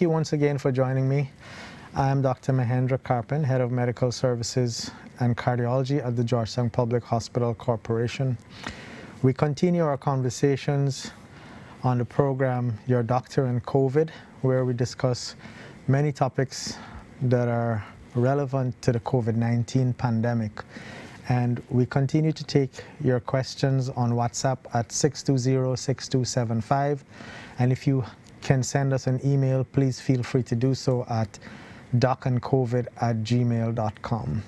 thank you once again for joining me. I'm Dr. Mahendra Carpen, Head of Medical Services and Cardiology at the Georgetown Public Hospital Corporation. We continue our conversations on the program Your Doctor and COVID, where we discuss many topics that are relevant to the COVID-19 pandemic. And we continue to take your questions on WhatsApp at 620-6275. And if you can send us an email, please feel free to do so at docandcovid@gmail.com.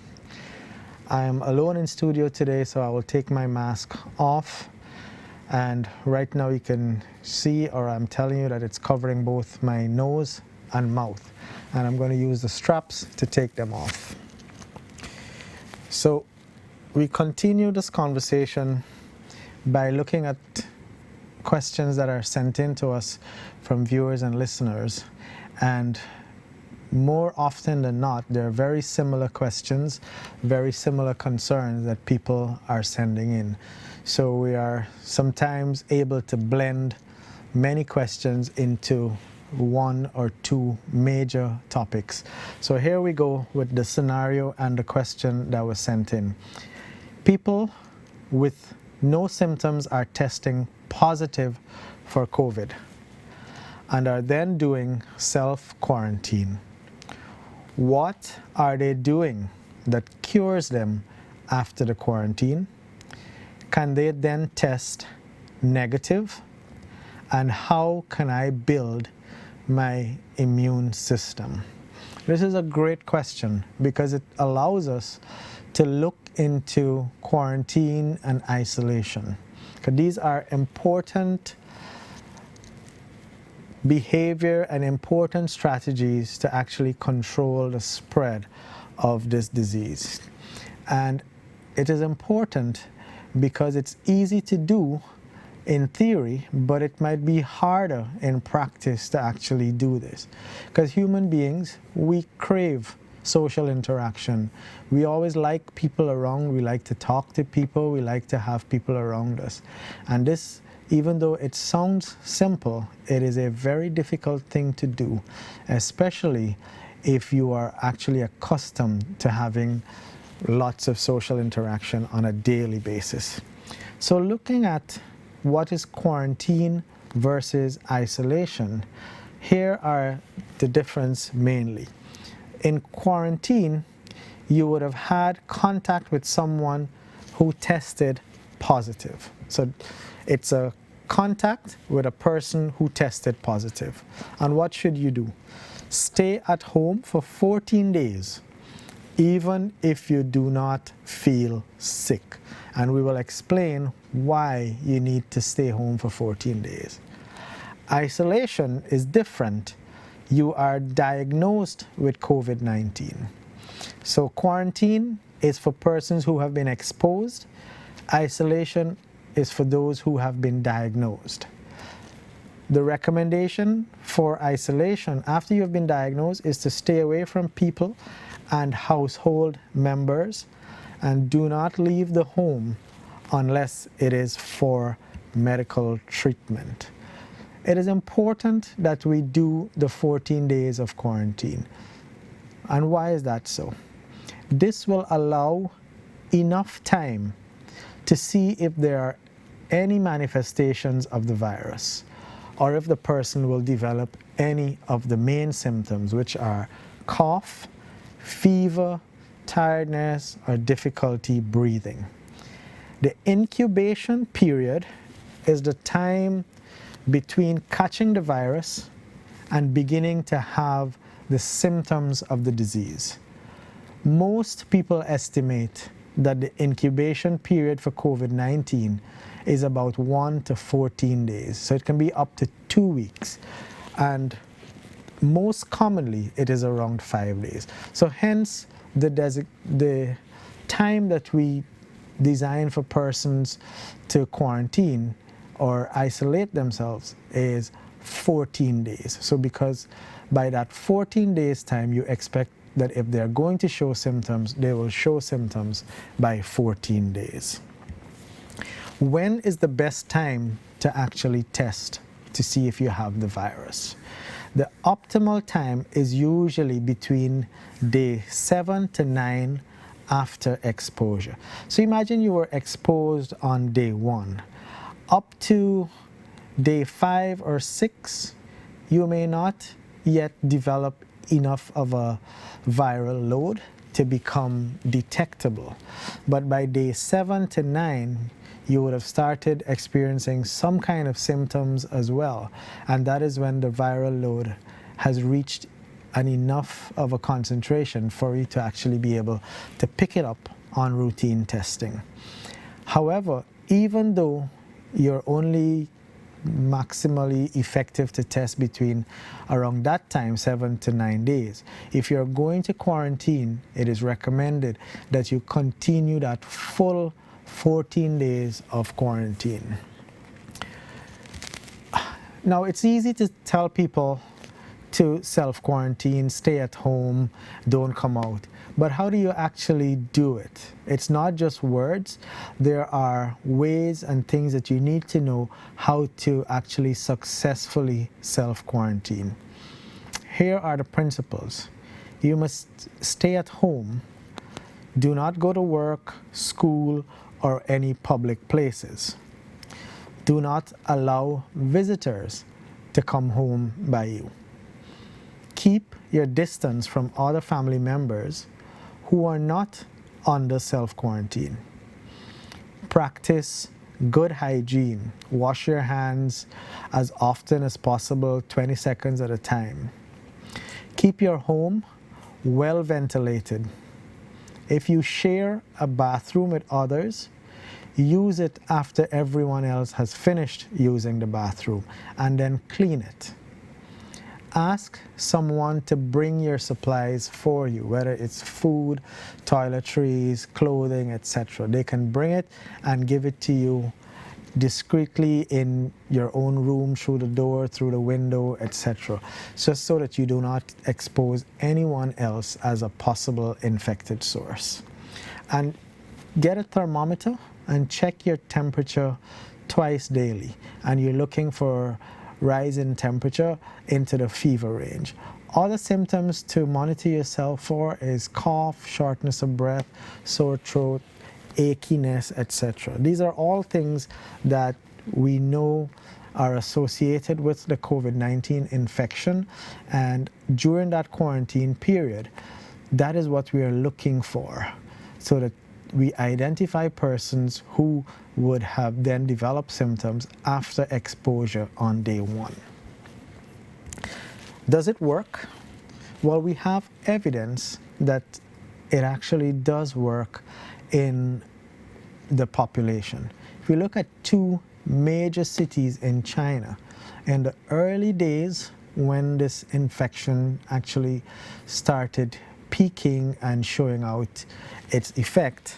I am alone in studio today, so I will take my mask off. And right now you can see, or I'm telling you, that it's covering both my nose and mouth. And I'm going to use the straps to take them off. So we continue this conversation by looking at questions that are sent in to us from viewers and listeners. And more often than not, they're very similar questions, very similar concerns that people are sending in. So we are sometimes able to blend many questions into one or two major topics. So here we go with the scenario and the question that was sent in. People with no symptoms are testing positive for COVID and are then doing self-quarantine. What are they doing that cures them after the quarantine? Can they then test negative? And how can I build my immune system? This is a great question because it allows us to look into quarantine and isolation. Because these are important behavior and important strategies to actually control the spread of this disease. And it is important because it's easy to do in theory, but it might be harder in practice to actually do this. Because human beings, we crave social interaction. We always like people around, we like to talk to people, we like to have people around us. And this, even though it sounds simple, it is a very difficult thing to do, especially if you are actually accustomed to having lots of social interaction on a daily basis. So looking at what is quarantine versus isolation, here are the difference mainly. In quarantine, you would have had contact with someone who tested positive. So it's a contact with a person who tested positive. And what should you do? Stay at home for 14 days, even if you do not feel sick. And we will explain why you need to stay home for 14 days. Isolation is different. You are diagnosed with COVID-19. So quarantine is for persons who have been exposed. Isolation is for those who have been diagnosed. The recommendation for isolation after you have been diagnosed is to stay away from people and household members and do not leave the home unless it is for medical treatment. It is important that we do the 14 days of quarantine. And why is that so? This will allow enough time to see if there are any manifestations of the virus or if the person will develop any of the main symptoms, which are cough, fever, tiredness, or difficulty breathing. The incubation period is the time between catching the virus and beginning to have the symptoms of the disease. Most people estimate that the incubation period for COVID-19 is about 1 to 14 days. So it can be up to 2 weeks. And most commonly, it is around 5 days. So hence, the time that we design for persons to quarantine or isolate themselves is 14 days. So because by that 14 days time, you expect that if they're going to show symptoms, they will show symptoms by 14 days. When is the best time to actually test to see if you have the virus? The optimal time is usually between day 7 to 9 after exposure. So imagine you were exposed on day 1. Up to day 5 or 6, you may not yet develop enough of a viral load to become detectable. But by day 7 to 9, you would have started experiencing some kind of symptoms as well. And that is when the viral load has reached enough of a concentration for you to actually be able to pick it up on routine testing. However, even though you're only maximally effective to test between around that time, 7 to 9 days, if you're going to quarantine, it is recommended that you continue that full 14 days of quarantine. Now, it's easy to tell people to self-quarantine, stay at home, don't come out. But how do you actually do it? It's not just words. There are ways and things that you need to know how to actually successfully self-quarantine. Here are the principles. You must stay at home. Do not go to work, school, or any public places. Do not allow visitors to come home by you. Keep your distance from other family members who are not under self-quarantine. Practice good hygiene. Wash your hands as often as possible, 20 seconds at a time. Keep your home well ventilated. If you share a bathroom with others, use it after everyone else has finished using the bathroom, and then clean it. Ask someone to bring your supplies for you, whether it's food, toiletries, clothing, etc. They can bring it and give it to you discreetly in your own room, through the door, through the window, etc. Just so that you do not expose anyone else as a possible infected source. And get a thermometer and check your temperature twice daily. And you're looking for rise in temperature into the fever range. Other symptoms to monitor yourself for is cough, shortness of breath, sore throat, achiness, etc. These are all things that we know are associated with the COVID-19 infection, and during that quarantine period, that is what we are looking for, so that we identify persons who would have then developed symptoms after exposure on day 1. Does it work? Well, we have evidence that it actually does work in the population. If we look at 2 major cities in China, in the early days when this infection actually started peaking and showing out its effect,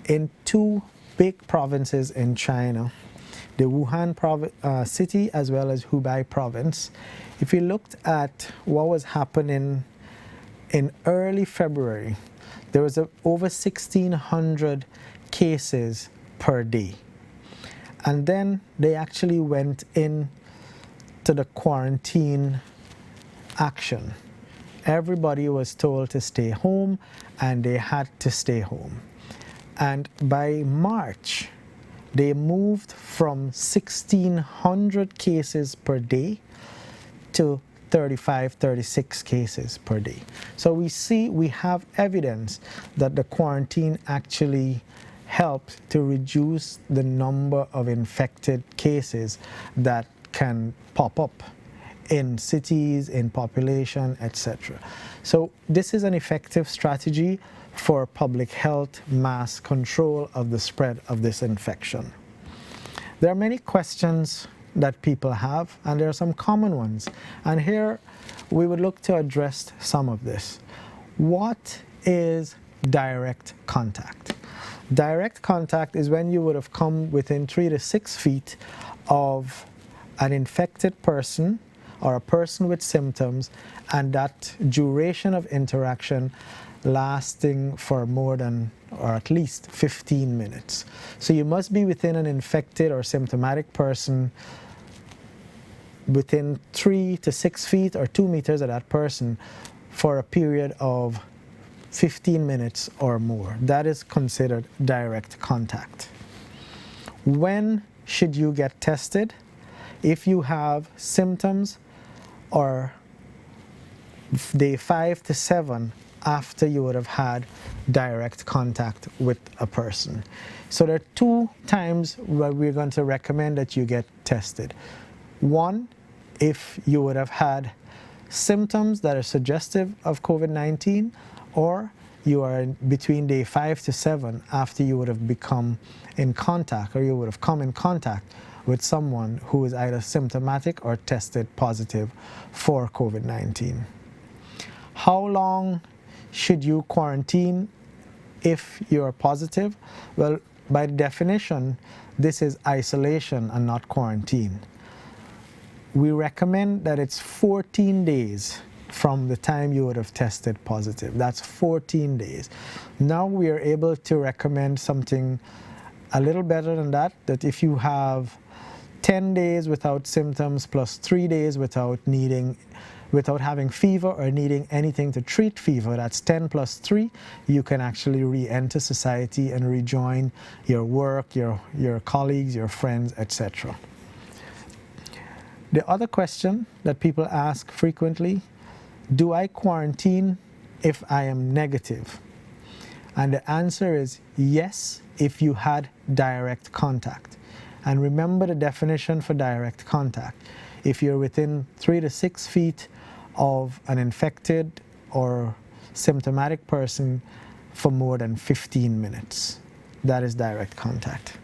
in 2 big provinces in China, the Wuhan city as well as Hubei province, if you looked at what was happening in early February, there was over 1,600 cases per day. And then they actually went in to the quarantine action. Everybody was told to stay home, and they had to stay home. And by March, they moved from 1,600 cases per day to 35, 36 cases per day. So we have evidence that the quarantine actually helped to reduce the number of infected cases that can pop up in cities, in population, etc. So this is an effective strategy for public health mass control of the spread of this infection. There are many questions that people have, and there are some common ones. And here we would look to address some of this. What is direct contact? Direct contact is when you would have come within 3 to 6 feet of an infected person or a person with symptoms, and that duration of interaction lasting for more than or at least 15 minutes. So you must be within an infected or symptomatic person within 3 to 6 feet or 2 meters of that person for a period of 15 minutes or more. That is considered direct contact. When should you get tested? If you have symptoms or day 5 to 7 after you would have had direct contact with a person. So there are 2 times where we're going to recommend that you get tested. One, if you would have had symptoms that are suggestive of COVID-19, or you are between day 5 to 7 after you would have become in contact, or you would have come in contact with someone who is either symptomatic or tested positive for COVID-19. How long should you quarantine if you're positive? Well, by definition, this is isolation and not quarantine. We recommend that it's 14 days from the time you would have tested positive. That's 14 days. Now we are able to recommend something a little better than that, that if you have 10 days without symptoms plus 3 days without having fever or needing anything to treat fever, that's 10 plus 3, you can actually re-enter society and rejoin your work, your colleagues, your friends, etc. The other question that people ask frequently, do I quarantine if I am negative? And the answer is yes, if you had direct contact. And remember the definition for direct contact. If you're within 3 to 6 feet of an infected or symptomatic person for more than 15 minutes, that is direct contact.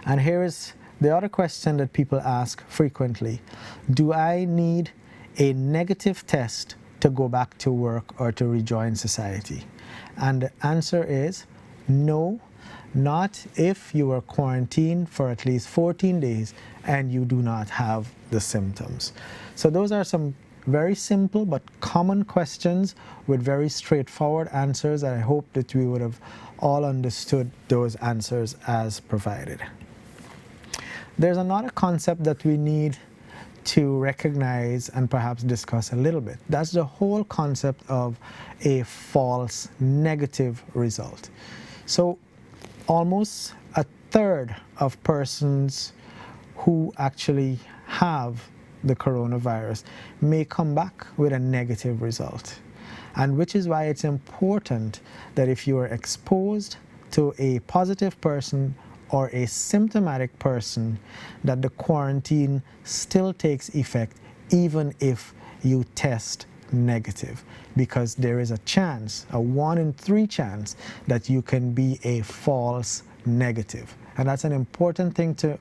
And here is the other question that people ask frequently. Do I need a negative test to go back to work or to rejoin society? And the answer is no, not if you are quarantined for at least 14 days and you do not have the symptoms. So those are some very simple but common questions with very straightforward answers, and I hope that we would have all understood those answers as provided. There's another concept that we need to recognize and perhaps discuss a little bit. That's the whole concept of a false negative result. So almost a third of persons who actually have the coronavirus may come back with a negative result. And which is why it's important that if you are exposed to a positive person or a symptomatic person, that the quarantine still takes effect even if you test negative, because there is a chance, a 1 in 3 chance, that you can be a false negative. And that's an important thing to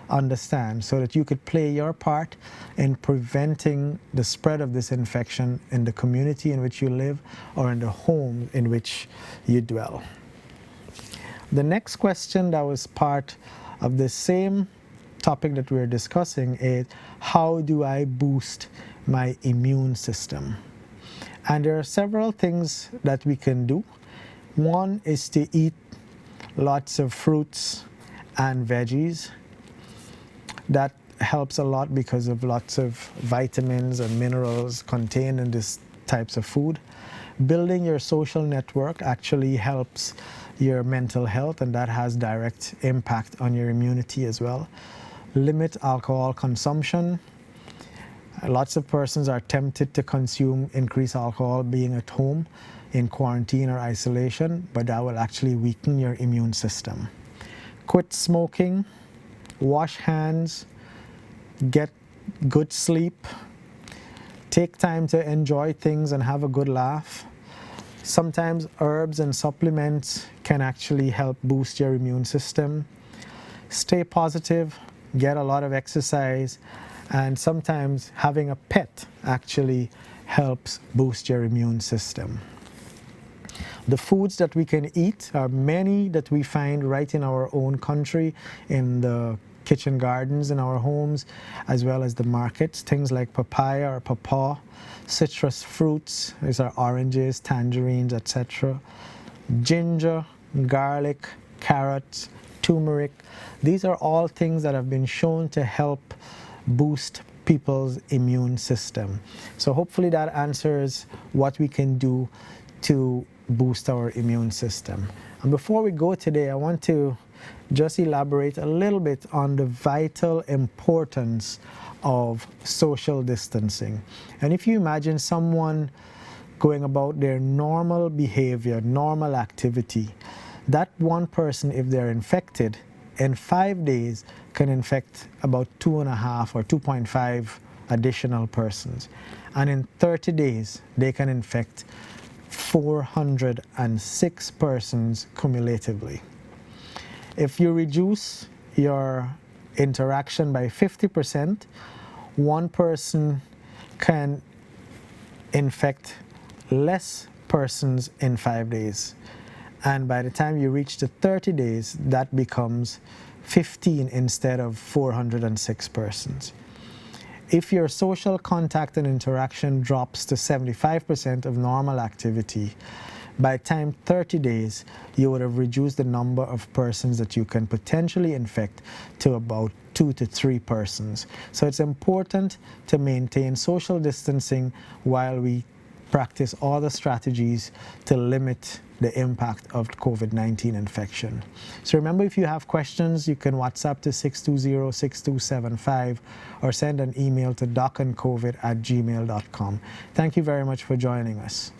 understand, so that you could play your part in preventing the spread of this infection in the community in which you live or in the home in which you dwell. The next question that was part of the same topic that we're discussing is, how do I boost my immune system? And there are several things that we can do. One is to eat lots of fruits and veggies. That helps a lot because of lots of vitamins and minerals contained in these types of food. Building your social network actually helps your mental health, and that has direct impact on your immunity as well. Limit alcohol consumption. Lots of persons are tempted to consume increased alcohol being at home in quarantine or isolation, but that will actually weaken your immune system. Quit smoking, wash hands, get good sleep, take time to enjoy things and have a good laugh. Sometimes herbs and supplements can actually help boost your immune system. Stay positive, get a lot of exercise, and sometimes having a pet actually helps boost your immune system. The foods that we can eat are many that we find right in our own country, in the kitchen gardens in our homes, as well as the markets. Things like papaya or pawpaw, citrus fruits, these are oranges, tangerines, etc. Ginger, garlic, carrots, turmeric. These are all things that have been shown to help boost people's immune system. So hopefully that answers what we can do to boost our immune system. And before we go today, I want to just elaborate a little bit on the vital importance of social distancing. And if you imagine someone going about their normal behavior, normal activity, that one person, if they're infected, in 5 days can infect about 2.5 or 2.5 additional persons. And in 30 days, they can infect 406 persons cumulatively. If you reduce your interaction by 50%, one person can infect less persons in 5 days. And by the time you reach the 30 days, that becomes 15 instead of 406 persons. If your social contact and interaction drops to 75% of normal activity, by time 30 days, you would have reduced the number of persons that you can potentially infect to about 2 to 3 persons. So it's important to maintain social distancing while we practice all the strategies to limit the impact of COVID-19 infection. So remember, if you have questions, you can WhatsApp to 620-6275 or send an email to docandcovid@gmail.com. Thank you very much for joining us.